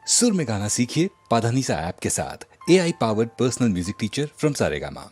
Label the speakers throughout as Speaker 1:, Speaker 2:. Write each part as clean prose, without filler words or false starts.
Speaker 1: सुर में गाना सीखिए पाधानीसा ऐप के साथ। AI powered personal music teacher from Saregama.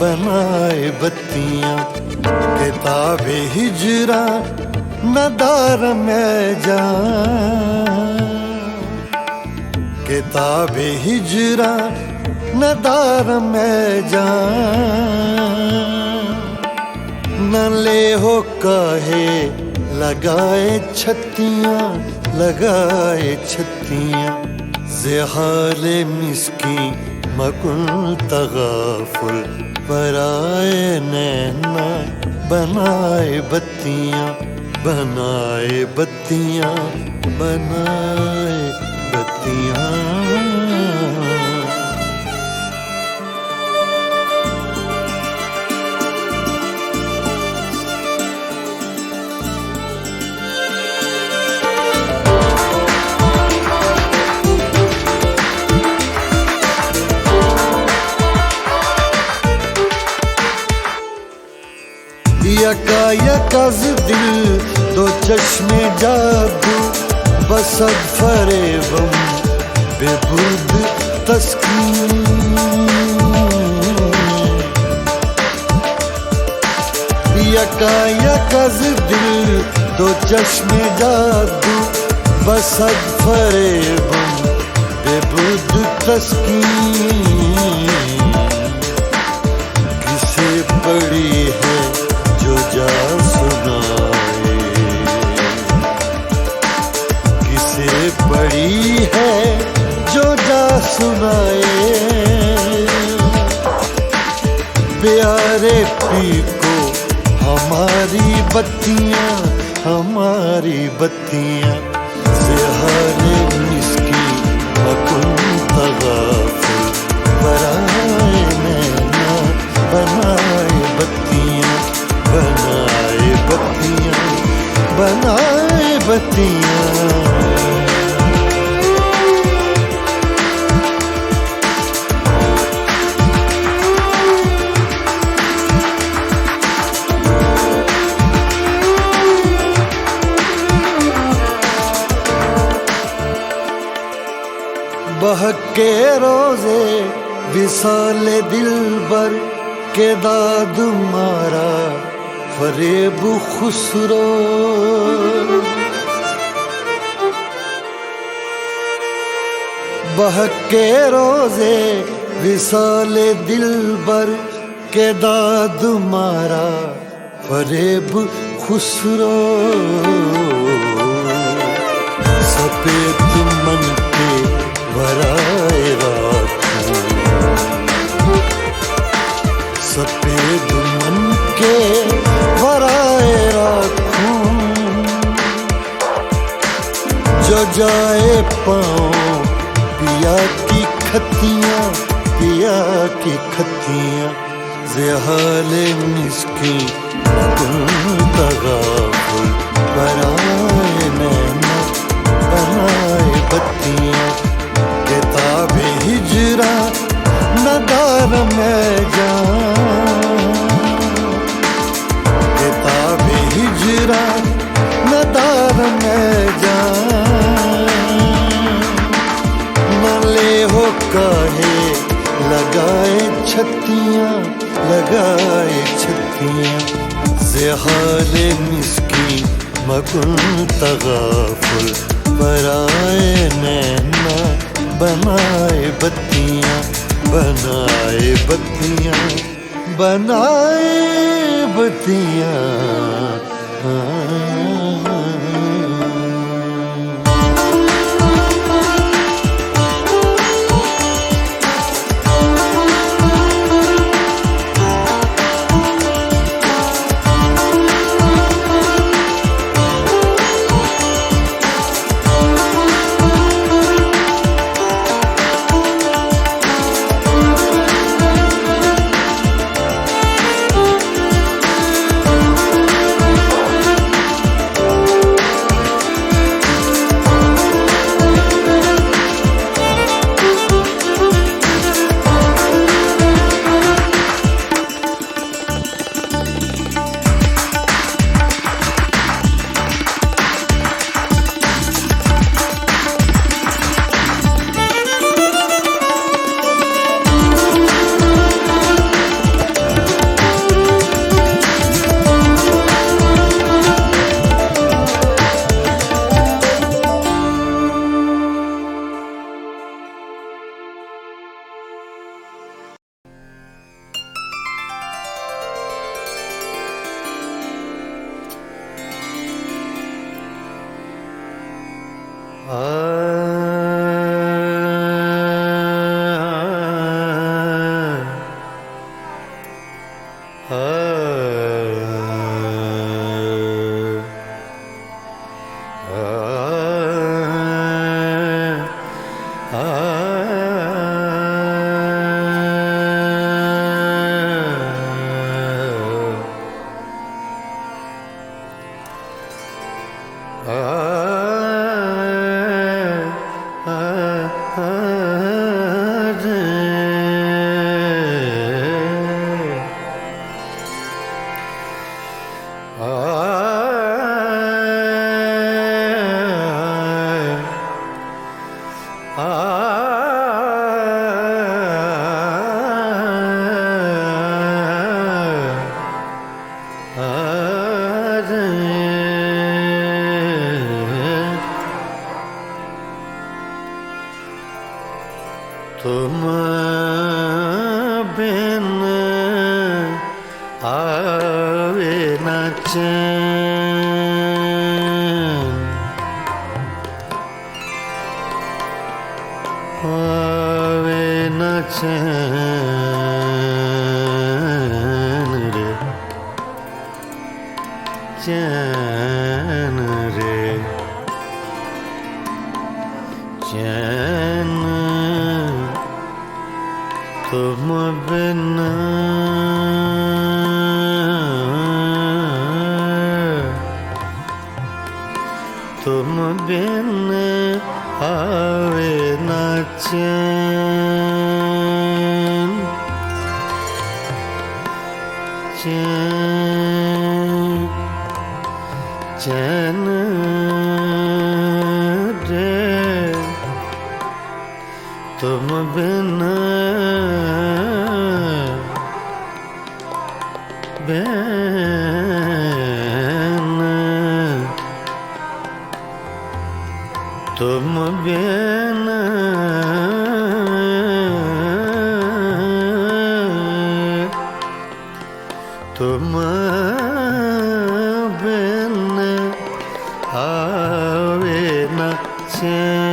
Speaker 2: बनाए बत्तियां किताब हिजरा नदार में जान, किताब हिजरा नदार में जान, न ले हो काहे लगाए छत्तियां, लगाए छत्तियां, ज़हाले मिस्की मकुन तगाफुल, पराए नैना बनाए बत्तियां, बनाए बत्तियां, बनाए बत्तियां। यकायकज़ दिल दो चश्मे जादू बसद फरेबम बेबुद तस्कीन, यकायकज़ दिल दो चश्मे जादू बसद फरेबम बेबुद तस्कीन, किसे पड़ी है जो जा सुनाए, किसे पड़ी है जो जा सुनाए, प्यारे पी को हमारी बत्तियां, हमारी बत्तियां, ज़हाले मिस्की मकुन तगाफुल, बनाए नैना बनाए बत्तियां, बनाए बत्तियां, बनाए बत्तियां। बहके रोजे विसाले दिलबर के दाद मारा फरेब खुसरो, बहके रोजे विसाले दिलबर के दाद मारा फरेब खुसरो, सफेद मन के वराए राखूं, सफेद मन के वराए राखूं, जो जाए पाँव पिया की खतियां, पिया की खतियां, ज़हाले मिस्की मकुन तगाफुल, बनाए नैना बत्तियां किताब हिजरा नदार में जान किताब हिजरा नदार में जान न ले हो काहे लगाए छत्तियां ज़हाल मिस्की मकुन तगाफुल पराए नैना बनाए बत्तियां बनाए बत्तियां बनाए बत्तियां तुम बिन आवे न चैन आवे न चैन रे चैन रे चैन तुम बिन तुम बिन आवे न चैन चैन चैन रे तुम बिन तुम बिन तुम बिन आवे न चैन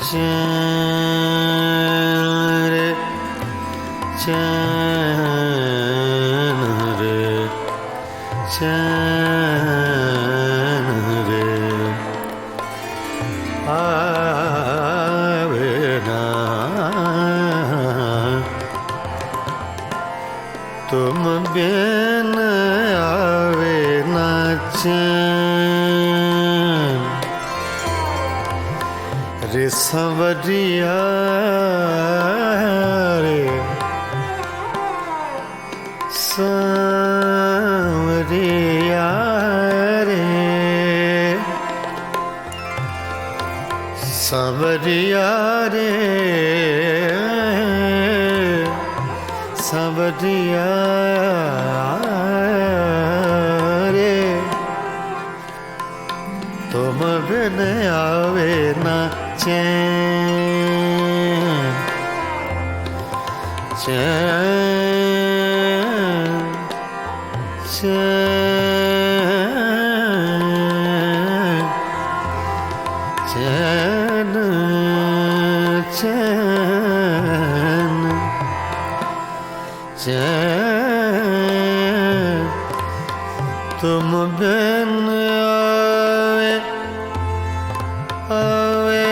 Speaker 2: चैन रे चैन रे चैन रे आवे ना तुम बिन आवे ना चैन रे सांवरिया रे सांवरिया रे सांवरिया रे सांवरिया रे तुम बिन आवे ना चैन चैन चैन चैन चैन तुम बिन आवे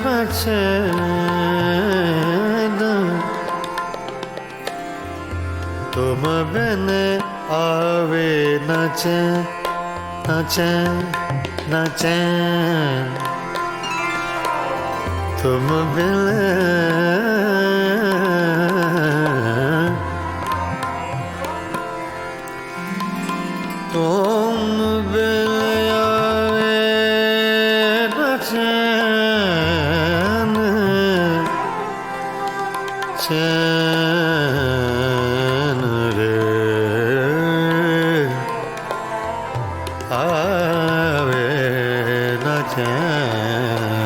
Speaker 2: न चैन तुम बिन आवे न चैन न चैन न चैन तुम बिन तुम बिन आवे न चैन चैन रे आवे न चैन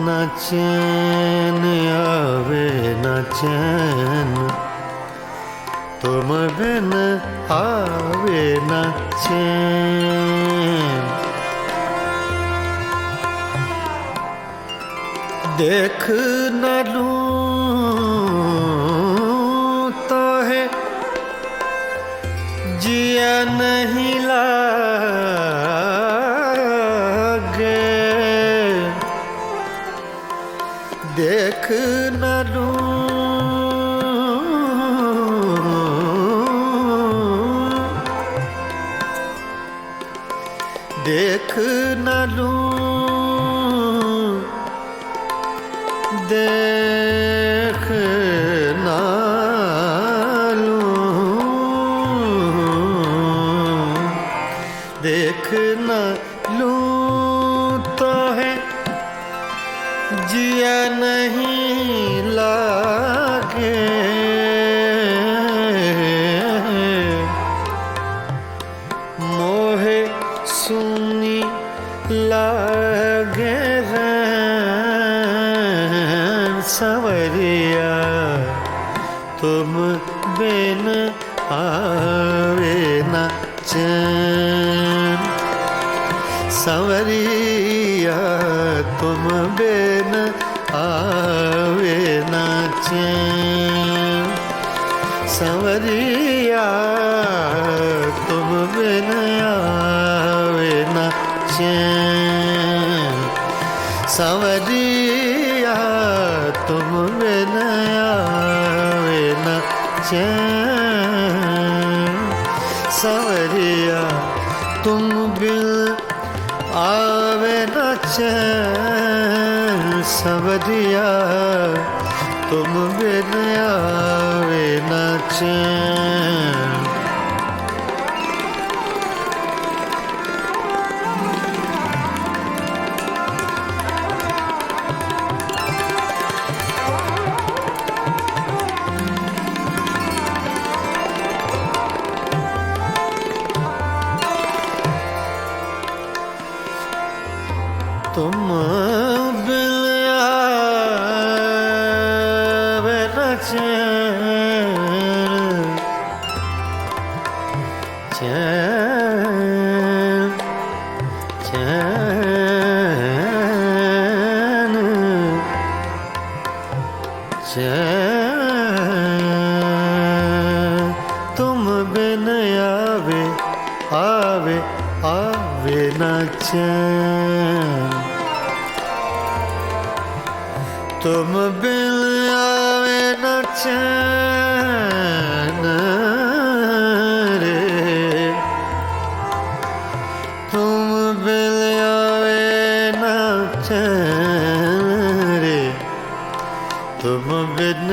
Speaker 2: न चैन आवे न चैन तुम बिन आवे न चैन देख न लूं तो है जिया नहीं लागे देख न लूं देख न लूं देख न लूं देख न लूं तो है जिया नहीं लागे मोहे सुनी लागे सांवरिया तुम बिन आवे ना चैन सांवरिया तुम बिन आवे ना चैन सांवरिया तुम बिन आवे ना चैन सांवरिया तुम बिन आवे न चैन सांवरिया तुम बिन आवे न चैन सांवरिया तुम बिन आवे न चैन तुम बिन आवे न चैन चैन चैन चैन तुम बिन आवे आवे आवे न चैन तुम बिन न चैन रे, तुम बिन आवे न चैन रे, तुम बिन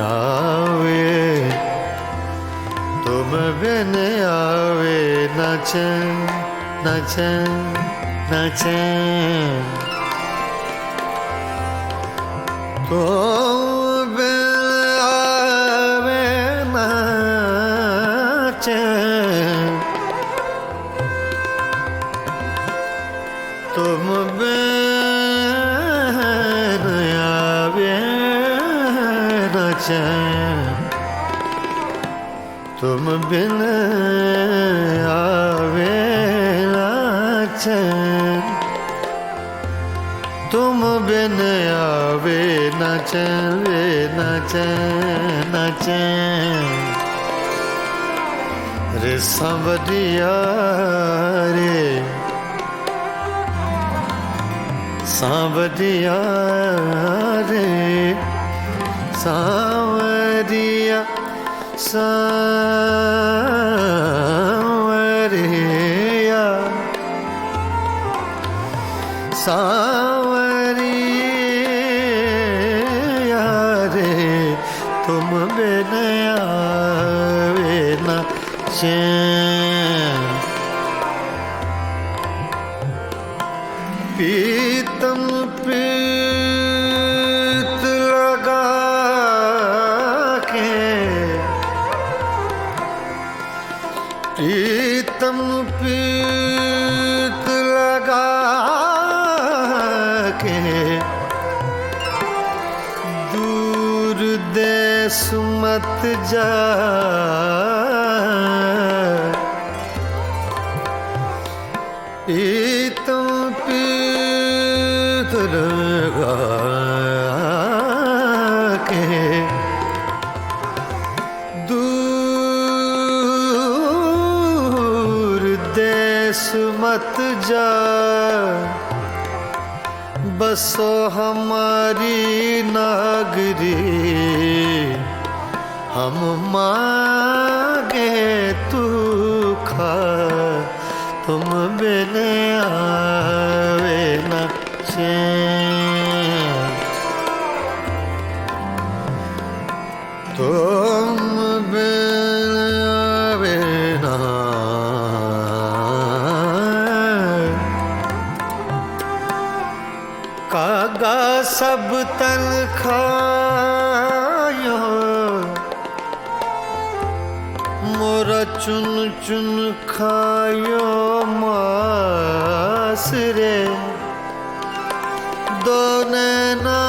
Speaker 2: आवे, तुम बिन आवे न चैन, न चैन, न चैन, तुम बिन आवे न चैन, तुम बिन आवे न चैन, तुम बिन आवे न चैन, तुम बिन आवे न चैन रे, न चैन, न चैन रे सांवरिया रे, सांवरिया रे, सांवरिया, सांवरिया, सांवरिया रे, तुम बिन आवे न चैन, पीतम पीत लगा के, प्रीतम पीत लगा के, दूर देश मत जा, प्रीतम पीत लगा के, दूर देश मत जा, बसो हमारी नागरी, हम मांगे तू खा, तुम बिन आवे न चैन, तुम बिन आवे न, कागा सब तन खायो, मोरा चुन चुन खायो मास रे, दो नैना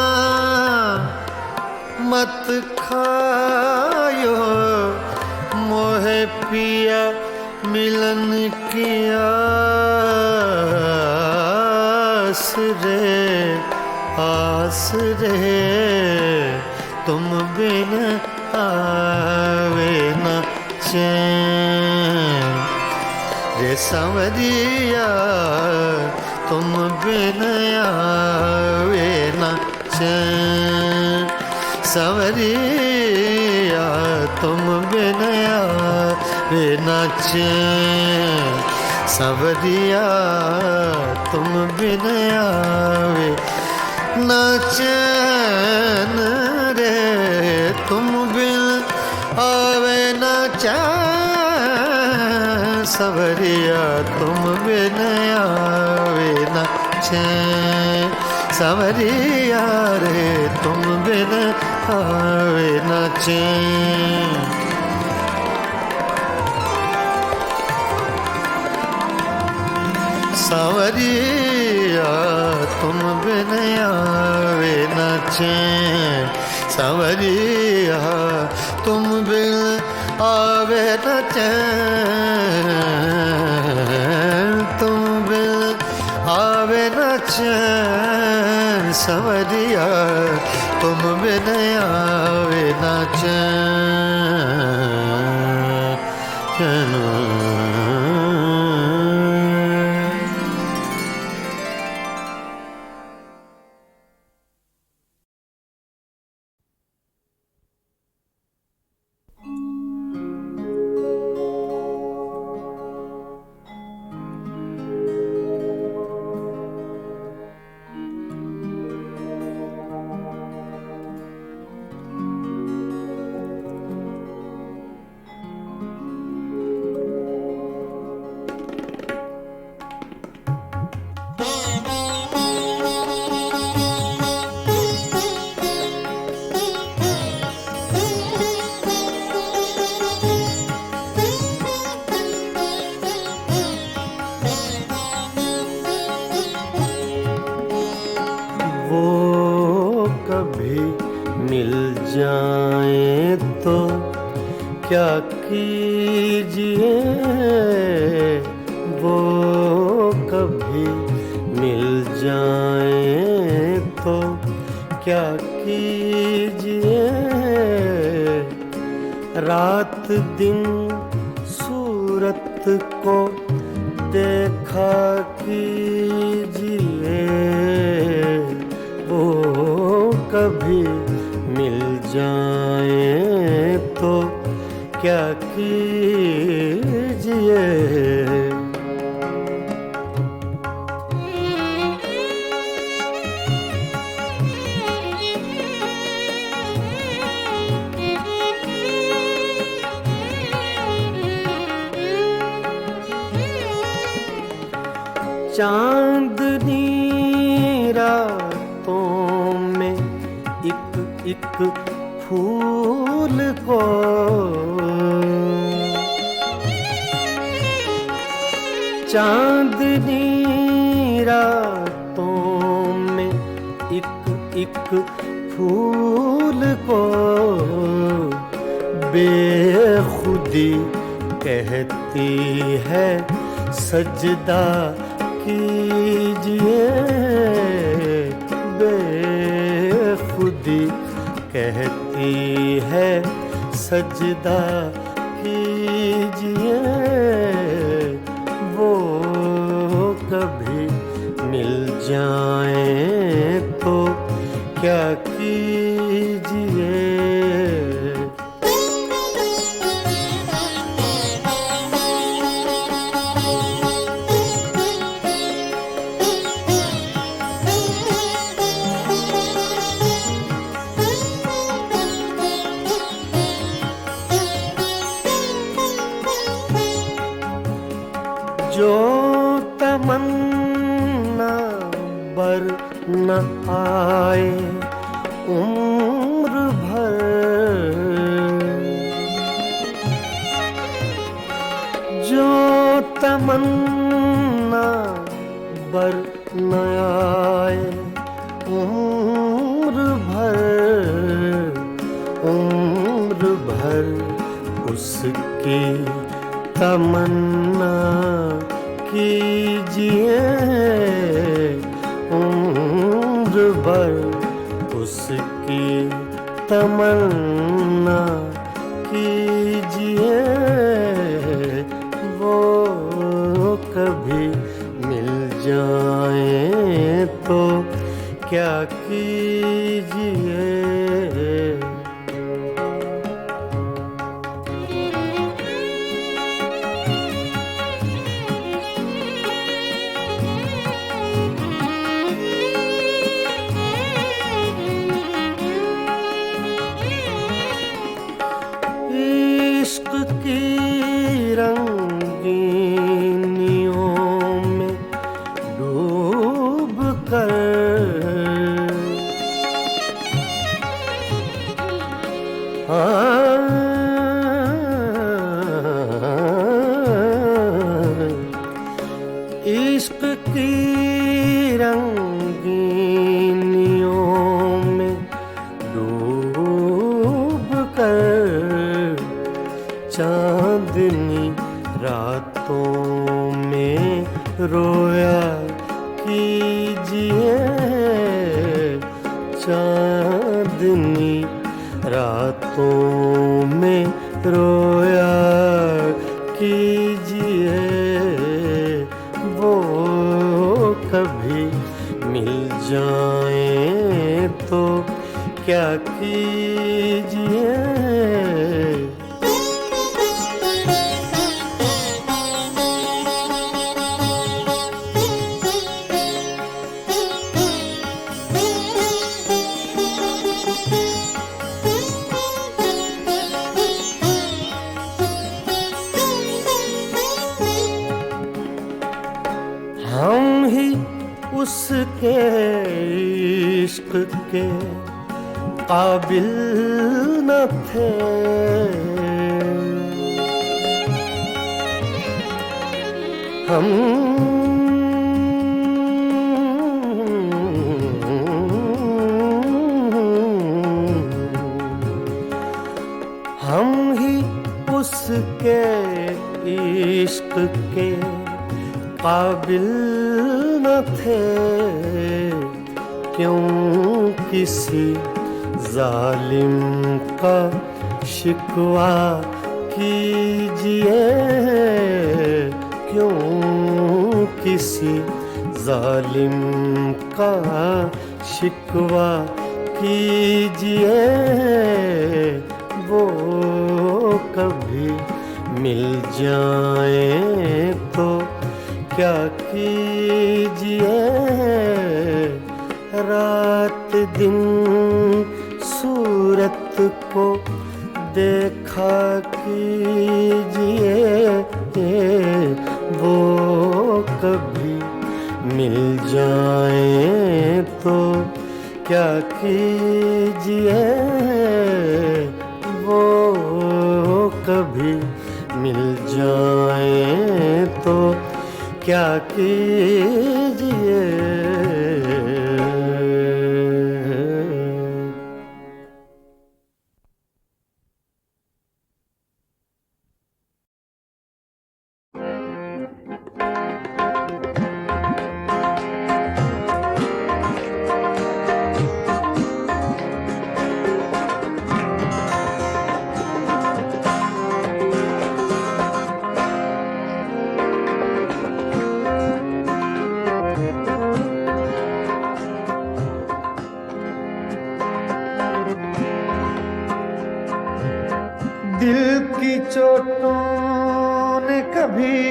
Speaker 2: मत खायो, मोहे पिया मिलन की आस रे, आस रे, तुम बिन आवे न चैन रे सांवरिया, तुम बिन आवे न चैन, सांवरिया तुम बिन आवे न चैन, सांवरिया तुम बिन आवे न चैन रे, तुम बिन आवे न चैन, सांवरिया तुम बिन आवे न चैन, सांवरिया रे तुम बिन आवे न चैन, सांवरिया तुम बिन आवे न चैन, सांवरिया तुम बिन आवे न चैन, तुम बिन आवे न चैन, सांवरिया तुम बिन आवे न चैन।
Speaker 3: वो कभी मिल जाए तो क्या कीजिए, वो कभी मिल जाए तो क्या कीजिए। रात दिन सूरत को देखा कीजिए, वो कभी मिल जाए तो क्या कीजिए। चांदनी रातों में एक एक फूल को चांदनी रातों में एक एक फूल को बेखुदी कहती है सजदा कीजिए। बेखुदी कहती है सजदा कीजिए, वो कभी मिल जाए तो क्या कीजिए। जो तमन्ना बर न आए उम्र भर, जो तमन्ना बर न आए उम्र भर उसकी तमन्ना कीजिए। उम्र भर उसकी तमन्ना कीजिए, वो कभी मिल जाए तो क्या कीजिए। इश्क की रंगीनियों में डूब कर इश्क की रंगीनियों में डूब कर चांदनी रातों में रोया कीजिए। चांदनी रातों में रोया कीजिए, वो कभी मिल जाए तो क्या कीजिए। हम ही उसके इश्क के काबिल न थे, हम काबिल न थे, क्यों किसी जालिम का शिकवा कीजिए, क्यों किसी जालिम का शिकवा कीजिए, वो कभी मिल जाए तो क्या कीजिए, रात दिन सूरत को देखा कीजिए, वो कभी मिल जाए तो क्या कीजिए, वो कभी मिल जाए तो क्या कीजिए। दिल की चोटों ने कभी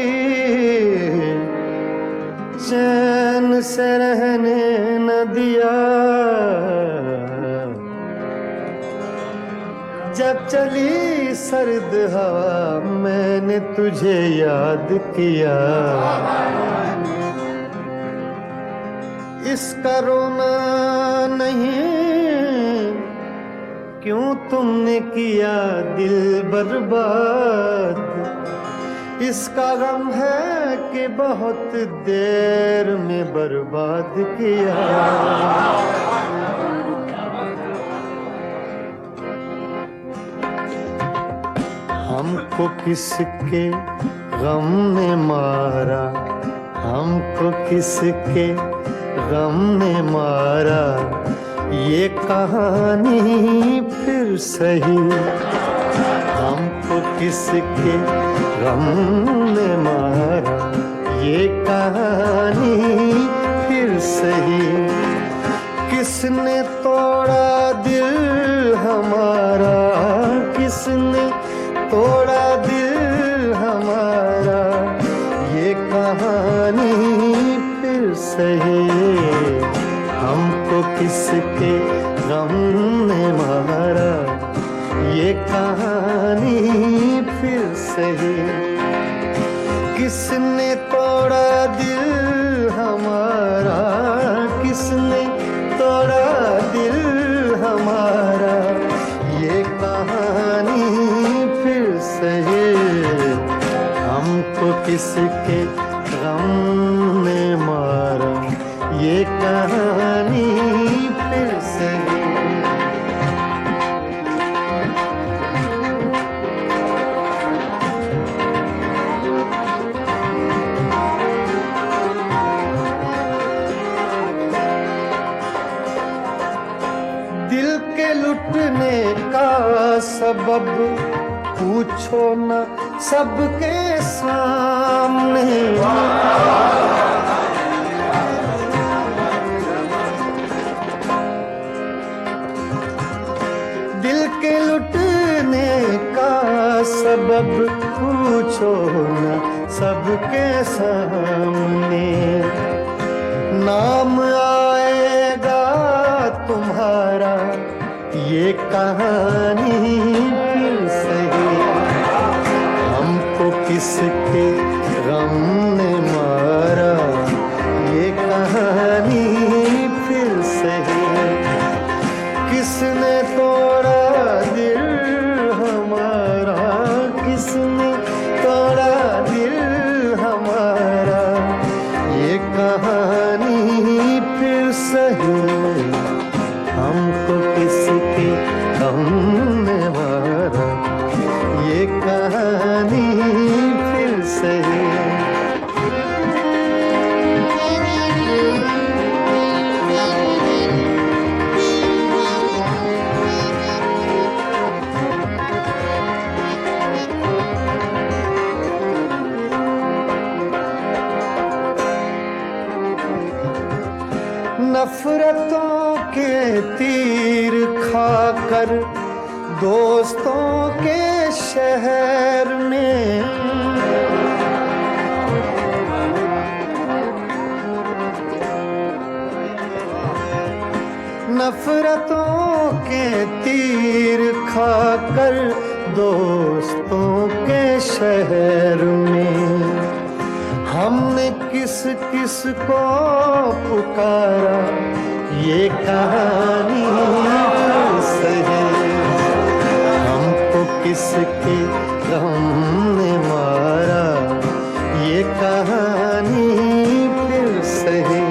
Speaker 3: चैन से रहने न दिया, जब चली सर्द हवा मैंने तुझे याद किया, इसका रोना नहीं क्यों तुमने किया दिल बर्बाद, इसका गम है कि बहुत देर में बर्बाद किया। हमको किसके गम ने मारा, हमको किसके गम ने मारा, ये कहानी फिर सही, हमको किसके गम ने मारा, ये कहानी फिर सही, किसने तोड़ा दिल हमारा, किसने तोड़ा दिल हमारा, ये कहानी फिर सही, हमको किसके गम ने मारा, ये कहानी फिर सही, किसने तोड़ा दिल हमारा, किसने तोड़ा दिल हमारा, ये कहानी फिर सही, हमको किसके गम ने मारा, ये कहानी फिर सही। दिल के लुटने का सबब पूछो न सबके सामने, दिल के लुटने का सबब पूछो न सबके सामने, नाम आएगा तुम्हारा, ये कहानी फिर सही, हमको किसके गम ने मारा, ये कहानी फिर सही, किसने तोड़ा दिल हमारा, किसने तोड़ा दिल हमारा, ये कहानी फिर सही, हमको किसके गम ने मारा, ये कहानी फिर सही, नफरतों के तीर खाकर दोस्तों के शहर में नफरतों के तीर खाकर दोस्तों के शहर में हमने किस किस को पुकारा ये कहानी सही हमको किसके गम ने मारा ये कहानी फिर सही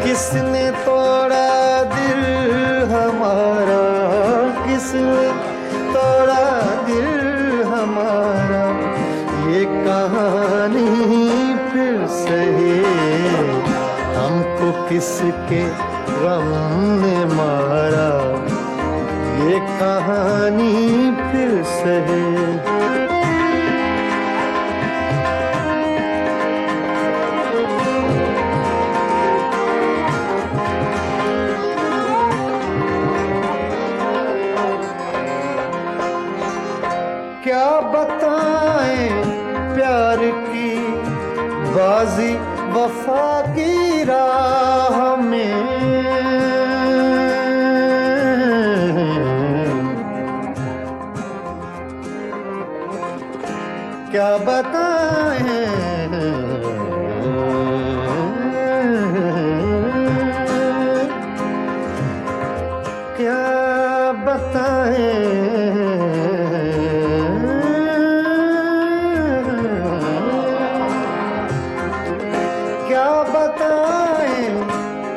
Speaker 3: किसने तोड़ा दिल हमारा किसने तोड़ा दिल हमारा ये कहानी फिर सही हमको किसके गम ने मारा ये कहानी फिर सही क्या बताएं प्यार की बाजी वफा की राह में क्या बताएं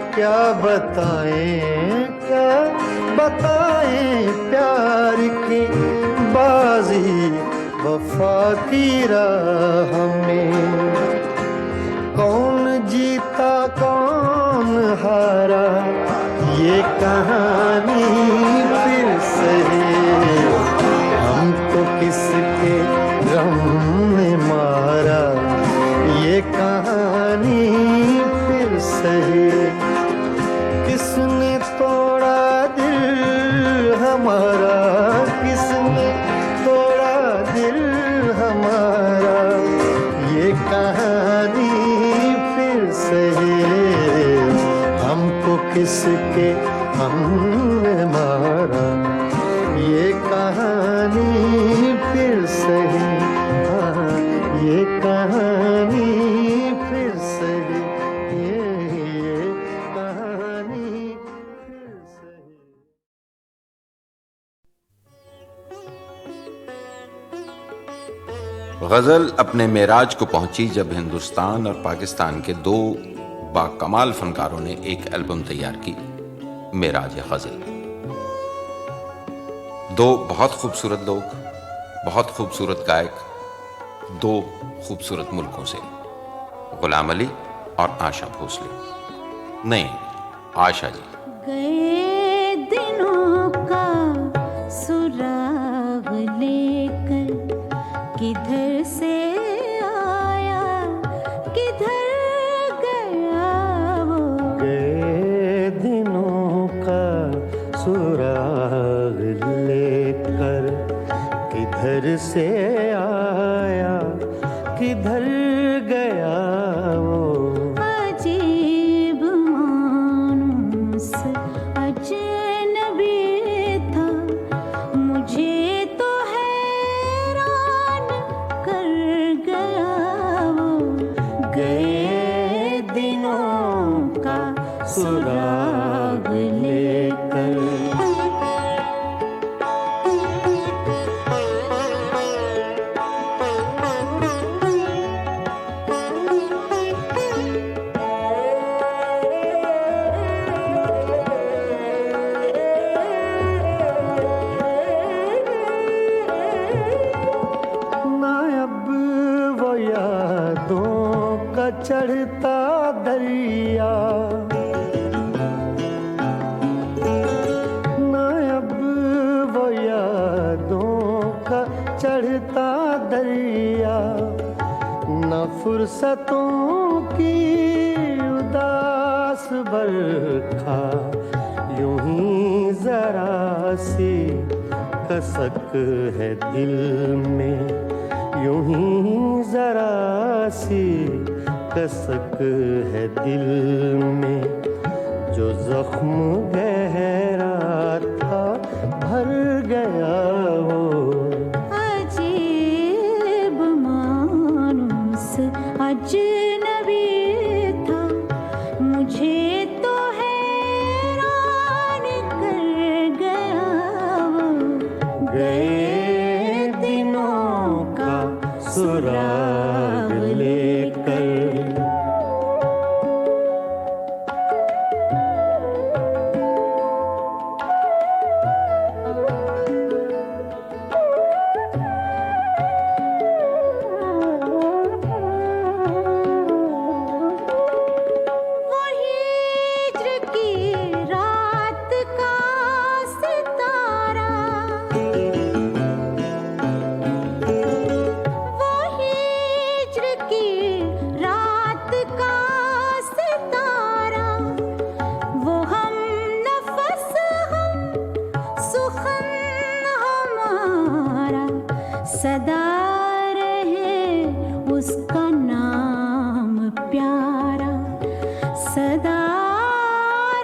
Speaker 3: क्या बताएं क्या बताएं प्यार की बाजी वफा की राह में कौन जीता कौन हारा ये कहानी फिर सही हमको किसके गम ने मारा ये कहानी फिर सही किसने तोड़ा दिल हमारा किसने तोड़ा दिल हमारा ये कहानी फिर सही हमको किसके हमने मारा ये कहानी फिर सही ये कहानी फिर सही ये कहानी फिर सही
Speaker 4: गज़ल अपने मेराज को पहुंची जब हिंदुस्तान और पाकिस्तान के दो बाकमाल फनकारों ने एक एल्बम तैयार की, मेराज गज़ल। दो बहुत खूबसूरत लोग, बहुत खूबसूरत गायक, दो खूबसूरत मुल्कों से, गुलाम अली और आशा भोसले। नहीं, आशा जी।
Speaker 5: गए दिनों का सुराग लेकर किधर से आया किधर गया वो
Speaker 3: गए दिनों का सुराग लेकर किधर से आया किधर गया वो
Speaker 5: अजीब मानुस अजनबी था मुझे तो हैरान कर गया वो
Speaker 3: गए दिनों का सुराग लेकर चढ़ता दरिया ना अब वो यादों का चढ़ता दरिया न फुर्सतों की उदास बरखा यूं ही जरा सी कसक है दिल में, यूं ही जरा सी कसक है दिल में, जो जख्म गहरा था भर गया वो।
Speaker 5: अजीब मानुस अजनबी था, मुझे तो हैरान कर गया वो।
Speaker 3: गए दिनों का सुराग लेकर।
Speaker 5: वो हिज्र की रात का सितारा, वो हिज्र की रात का सितारा, वो हम नफस हम सुखन हमारा, सदा रहे उसका नाम प्यारा, सदा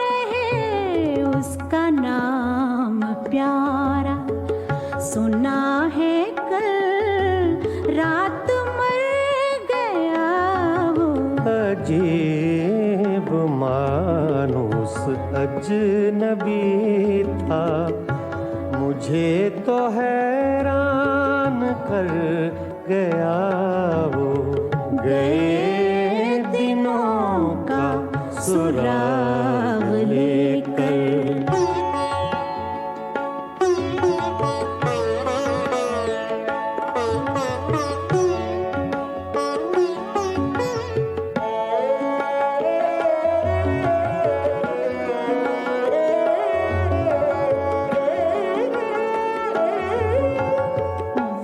Speaker 5: रहे उसका नाम प्यारा। सुना है कल रात मर गया वो।
Speaker 3: अजीब मानुस अजनबी था, मुझे तो हैरान कर गया वो। गए दिनों का सुराग लेकर।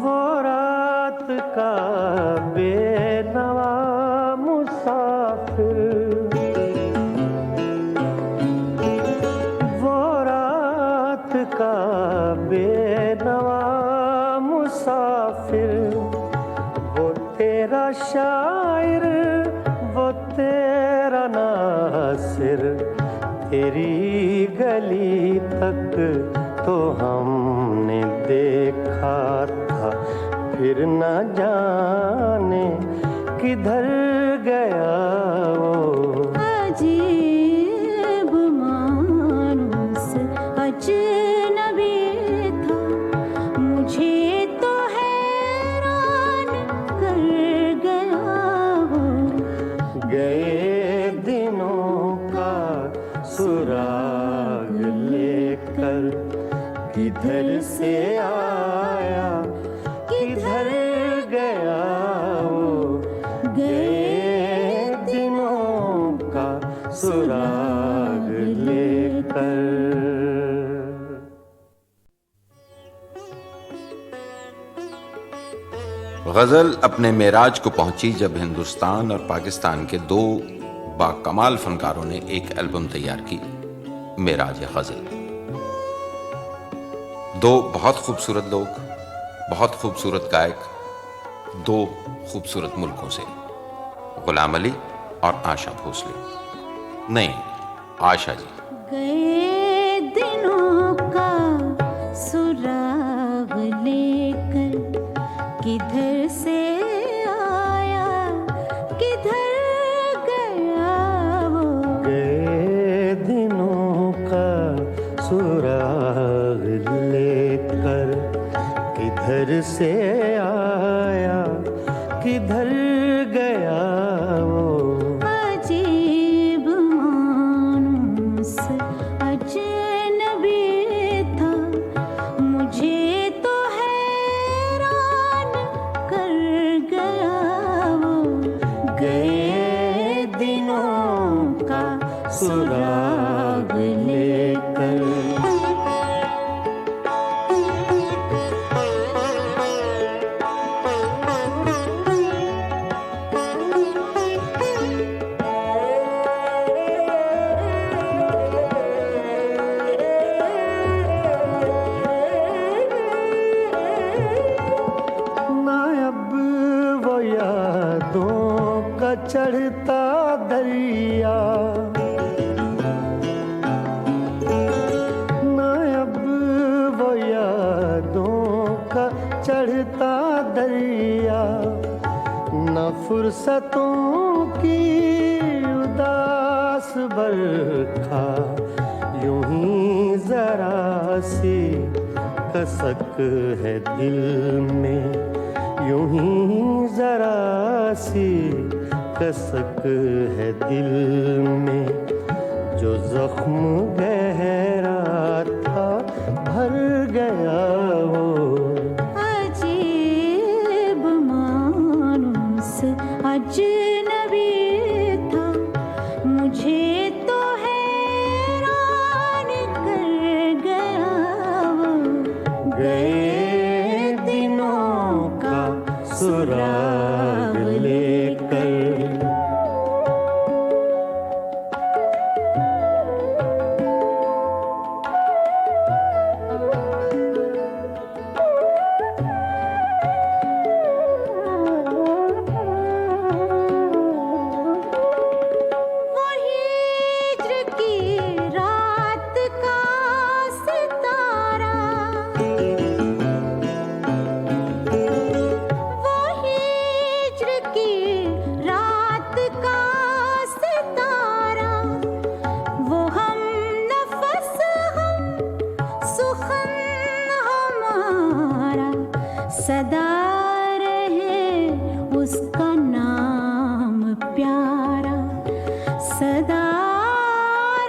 Speaker 3: वो रात का बेनवा मुसाफिर, वो रात का बेनवा मुसाफिर, वो तेरा शायर, वो तेरा नासिर, तेरी गली तक तो हमने देखा था, फिर न जाने किधर गया वो।
Speaker 5: अजीब मानुस अजनबी था, मुझे तो हैरान कर गया वो।
Speaker 3: गए दिनों का सुराग लेकर, किधर से आया किधर गया वो। गए दिनों का सुराग लेकर।
Speaker 4: गज़ल अपने मेराज को पहुंची जब हिंदुस्तान और पाकिस्तान के दो बाकमाल फनकारों ने एक एल्बम तैयार की, मेराज गज़ल। दो बहुत खूबसूरत लोग, बहुत खूबसूरत गायक, दो खूबसूरत मुल्कों से, गुलाम अली और आशा भोसले। नहीं, आशा जी।
Speaker 5: गए दिनों का सुराग लेकर, किधर से आया किधर गया वो।
Speaker 3: गए दिनों का सुराग लेकर, किधर से आया किधर गया वो।
Speaker 5: अजीब मानुस अजनबी था, मुझे तो हैरान कर गया वो।
Speaker 3: गए दिनों का सुराग लेकर। दरिया, न अब वो यादों का चढ़ता दरिया, न फुर्सतों की उदास बरखा, यूं ही जरा सी कसक है दिल में, यूं ही जरा सी कसक है दिल में, जो जख्म गहरा था भर गया वो।
Speaker 5: अजीब मानुस अजनबी था, मुझे तो हैरान कर गया वो।
Speaker 3: गए दिनों का सुराग लेकर,
Speaker 5: सदा रहे उसका नाम प्यारा, सदा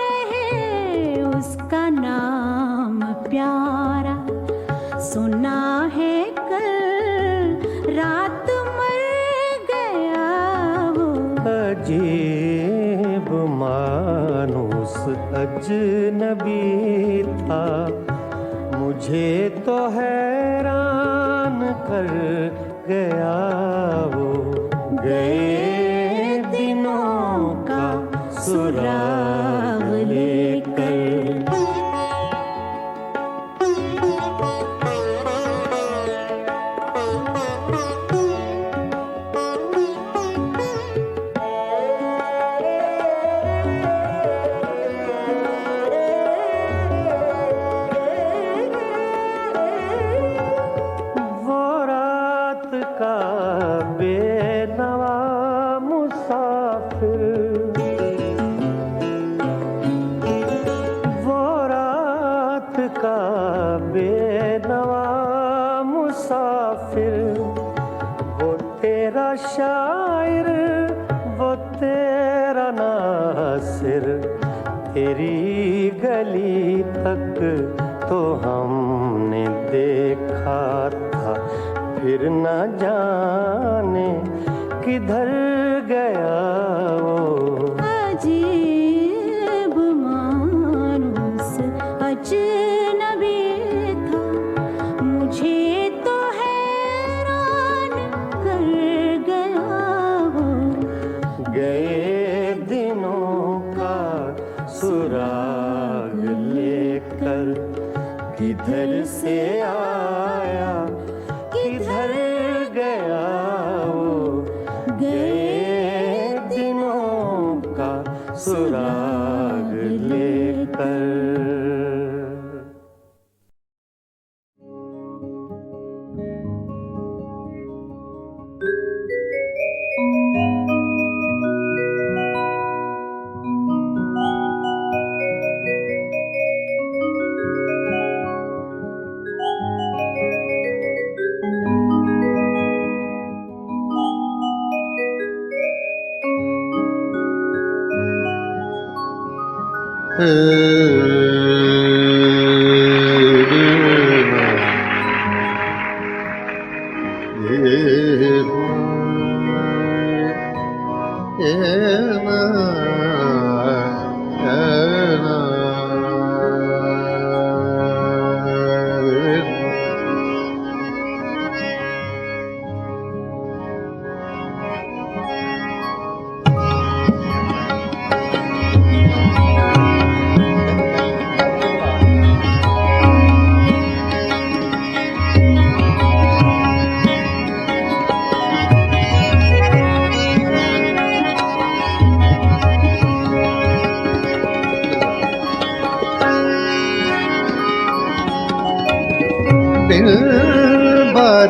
Speaker 5: रहे उसका नाम प्यारा। सुना है कल रात मर गया वो।
Speaker 3: अजीब मानुस अजनबी था, मुझे तो हैरान कर गया वो। गए दिनों का सुराग लेकर, बेनवा मुसाफिर, वो रात का बेनवा मुसाफिर, वो तेरा शायर, वो तेरा नासिर, तेरी गली तक तो हमने देखा था, फिर न जाने किधर गया वो।
Speaker 5: अजीब मानुस अजनबी था, मुझे तो हैरान कर गया वो।
Speaker 3: गए दिनों का सुराग लेकर, किधर से आया किधर गया वो। गए दिनों का सुराग लेकर।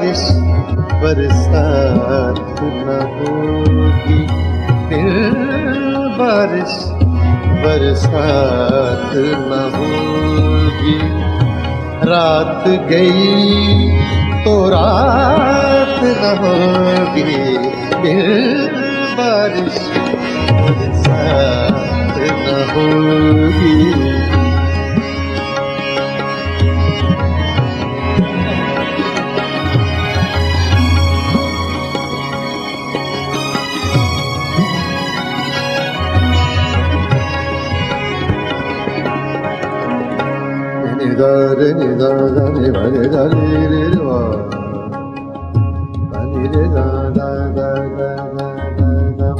Speaker 2: बारिश बरसात न होगी, फिर बारिश बरसात न होगी। रात गई तो रात न होगी, फिर बारिश बरसात न होगी। रे नि दा दा नि वा रे दा रे रे वा दा नि रे दा दा दा दा दा दा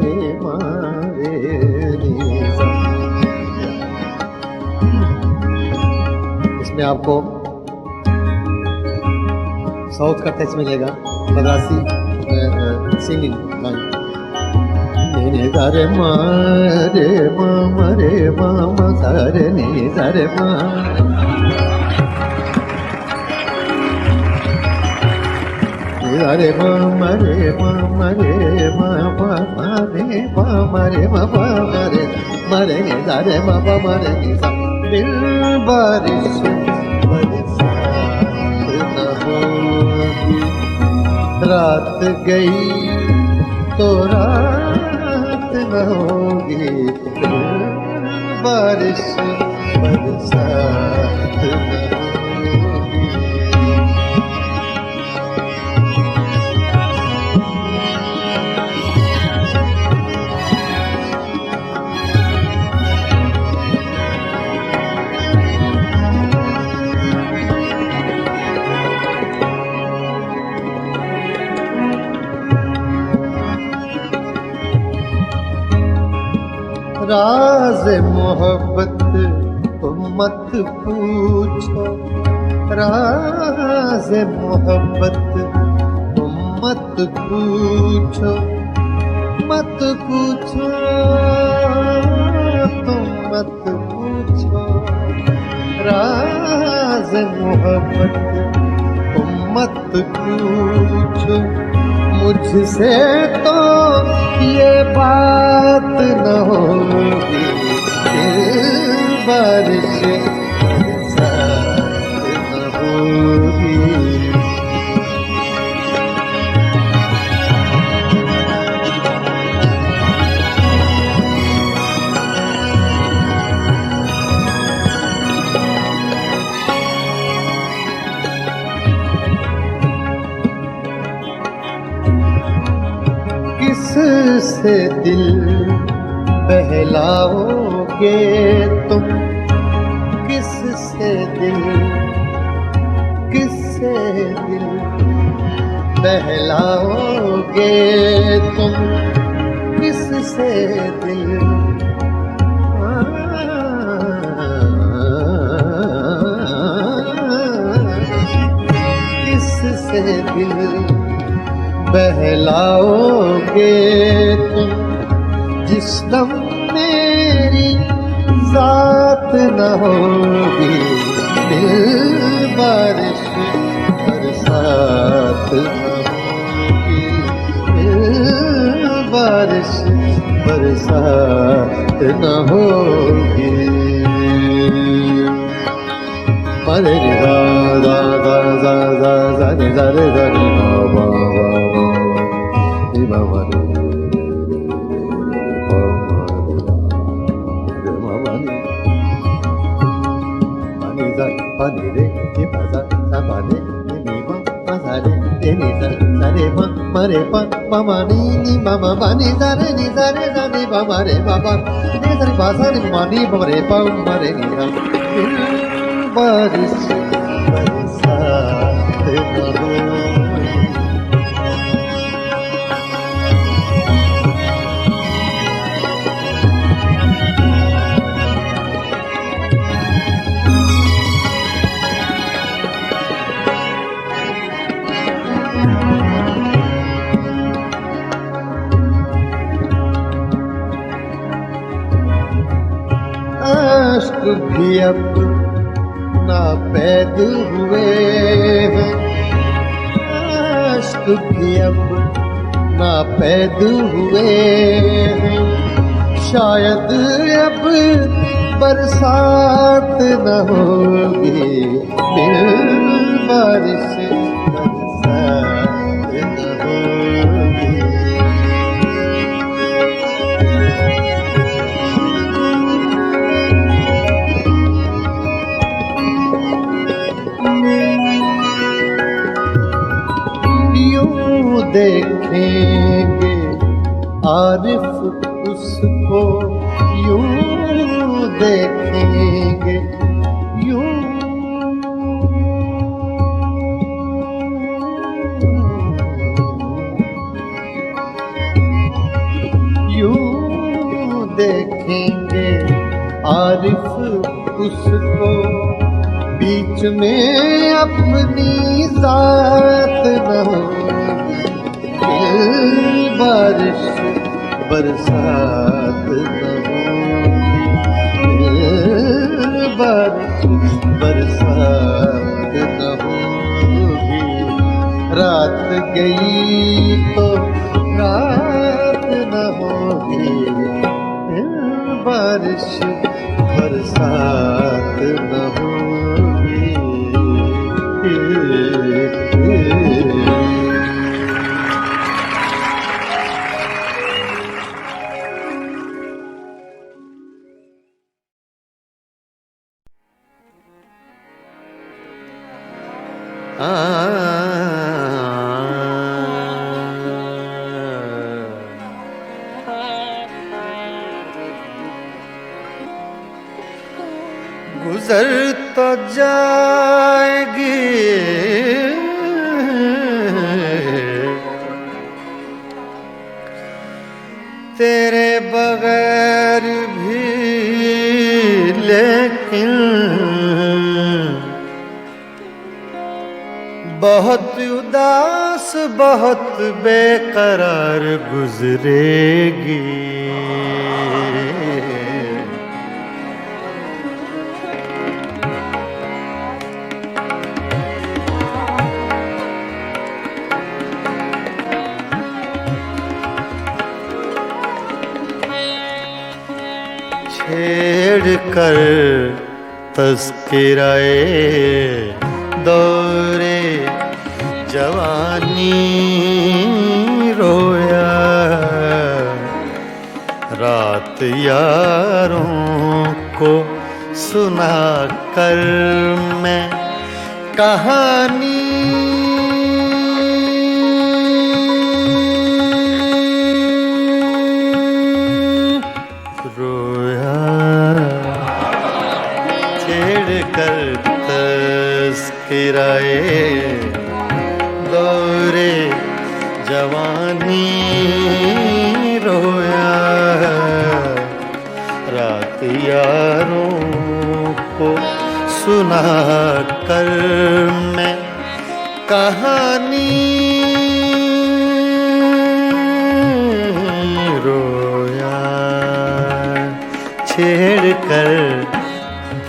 Speaker 2: रे मा रे नि सा। इसमें आपको साउथ का टच मिलेगा, मद्रासी सिंगिंग लाइन। रे सा रे मा रे मा मा रे मा मा सा रे नि सा रे मा। रे मा मा रे मा मा रे मा मा मा रे मा मा रे मा मा मा रे मा रे नि सा रे मा मा मा रे नि सा। बिन बारिश बरसात न होगी, रात गई तो रात न होगी, बारिश बरसात न होगी। राज मोहब्बत तुम मत पूछो, राज मोहब्बत तुम मत पूछो, मत पूछो तुम मत पूछो। राज मोहब्बत तुम मत पूछो, मुझसे तो ये बात न होगी, बारिश बरसात न होगी। किससे दिल बहलाओगे तुम, किससे दिल बहलाओगे तुम, किससे दिल किससे दिल बहलाओगे तुम, जिस दम मेरी जात न होगी, दिल बारिश बरसात न होगी, दिल बारिश बरसात न होगी। मरे रे गा गा गा गा गा गा रे गा रे गा रे गा वा वा वा रे वा वा रे pa ni re ni pa sa sa pa ni ni ma pa sa re ni sa re ma re pa ma ni ma ma ni sa re ni sa ni pa ma re pa pa ni sa re pa sa ni ma ni pa re pa ma re ni sa बारिश बरसात न होगी। आश्क भी अब ना पैद हुए हैं, आशिक भी अब ना पैद हुए हैं। शायद अब बरसात न होगी, फिर बारिश बरसात न होगी। यूं देखेंगे आरिफ उसको, यूं देखेंगे यूं। यूं देखेंगे आरिफ उसको, बीच में अपनी जात न होगी, फिर बारिश बरसात न होगी, फिर बारिश बरसात न होगी। रात गई तो रात न होगी, फिर बारिश बरसात न होगी। गुजर तो जाएगी तेरे बगैर भी, लेकिन बहुत उदास बहुत बेकरार गुजरेगी। छेड़ कर तज़किराए दौरे जवानी रोया, रात यारों को सुना कर मैं कहानी रोया। छेड़ कर तज़किराए दौरे जवानी रोया, रात यारों को सुना कर मैं कहानी रोया। छेड़ कर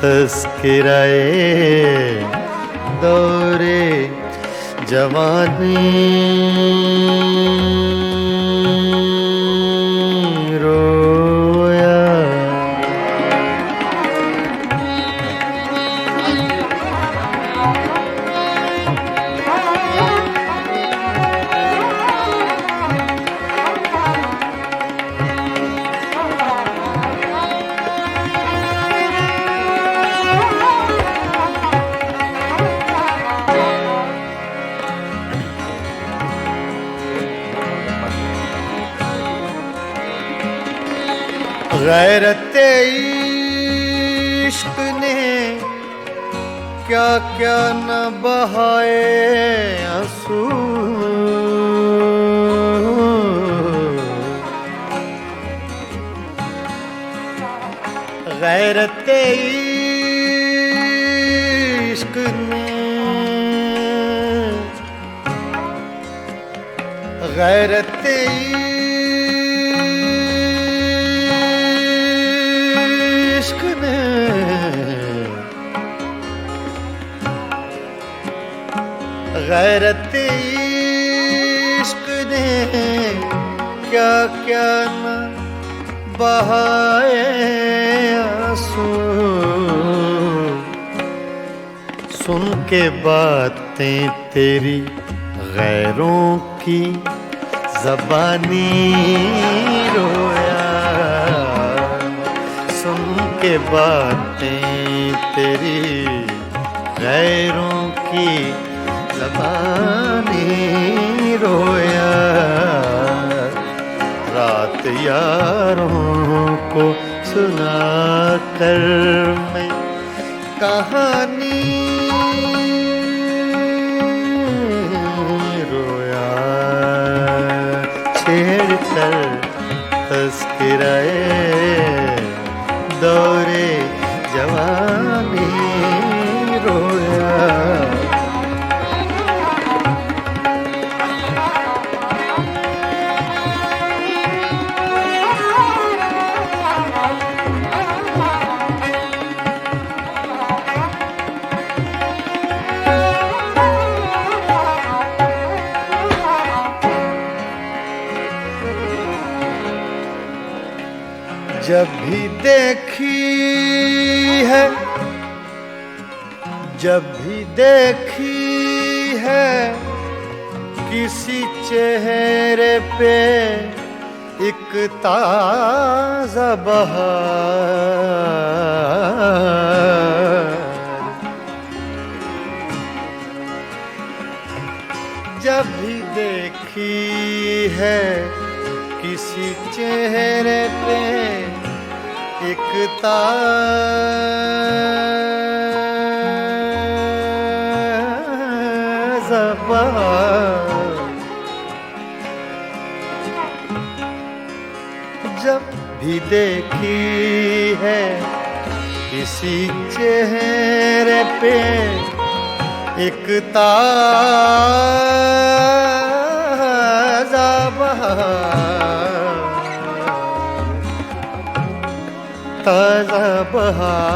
Speaker 2: तज़किराए दौरे जवानी रोया। गैरते इश्क ने क्या क्या न बहाए आंसू, गैरते इश्क ने गैरते
Speaker 3: गैरत इश्क ने क्या क्या न बहाए आंसू, सुन के बातें तेरी गैरों की ज़बानी रोया, सुन के बातें तेरी गैरों की ज़बानी रोया। रात यारों को सुना कर मैं कहानी रोया, छेड़ कर तज़किराए दौरे जवानी रोया। जब भी देखी है, जब भी देखी है किसी चेहरे पे एक ताज़ा बहार, जब भी देखी है किसी चेहरे पे एक ताज़ा बहार, जब भी देखी है किसी चेहरे पे एक ताज़ा बहार, ताज़ा बहार,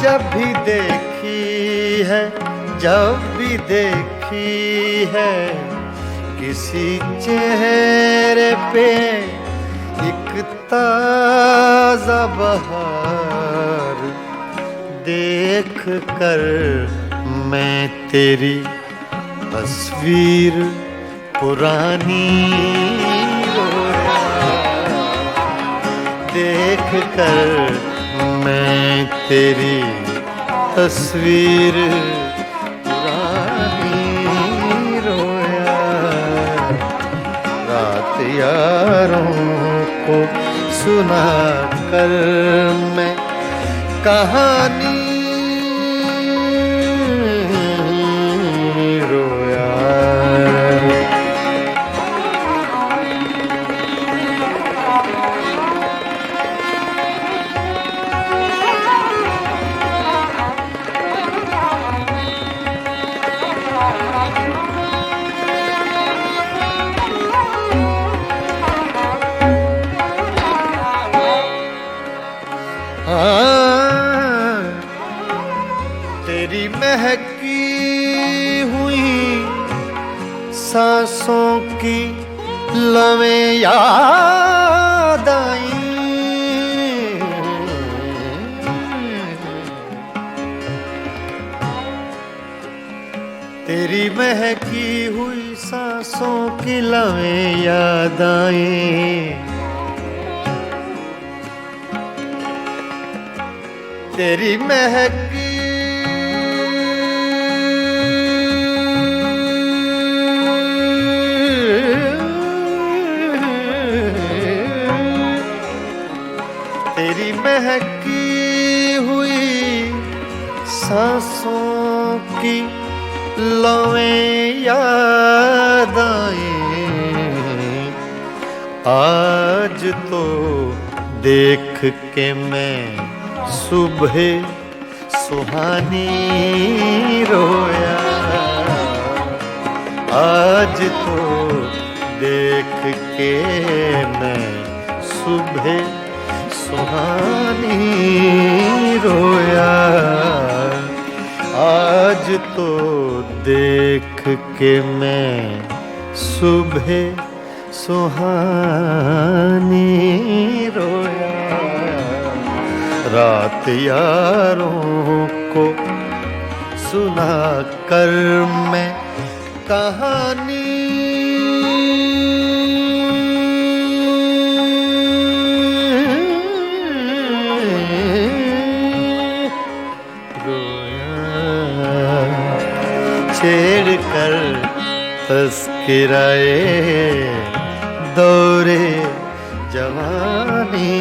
Speaker 3: जब भी देखी है, जब भी देखी है किसी चेहरे पे एक ताज़ा बहार, देख कर मैं तेरी तस्वीर पुरानी रोया, देख कर मैं तेरी तस्वीर पुरानी रोया। रात यारों को सुना कर मैं कहानी रोया। तेरी महकी हुई सांसों की लवें याद आई, तेरी महकी हुई सांसों की लवें याद आई, तेरी महकी तेरी महकी हुई सांसों की लवें याद आई। आज तो देख के मैं सुबह सुहानी रोया, आज तो देख के मैं सुबह सुहानी रोया, आज तो देख के मैं सुबह सुहानी रोया। रात यारों को सुना कर मैं कहानी छेड़ कर तस्किराए दौरे जवानी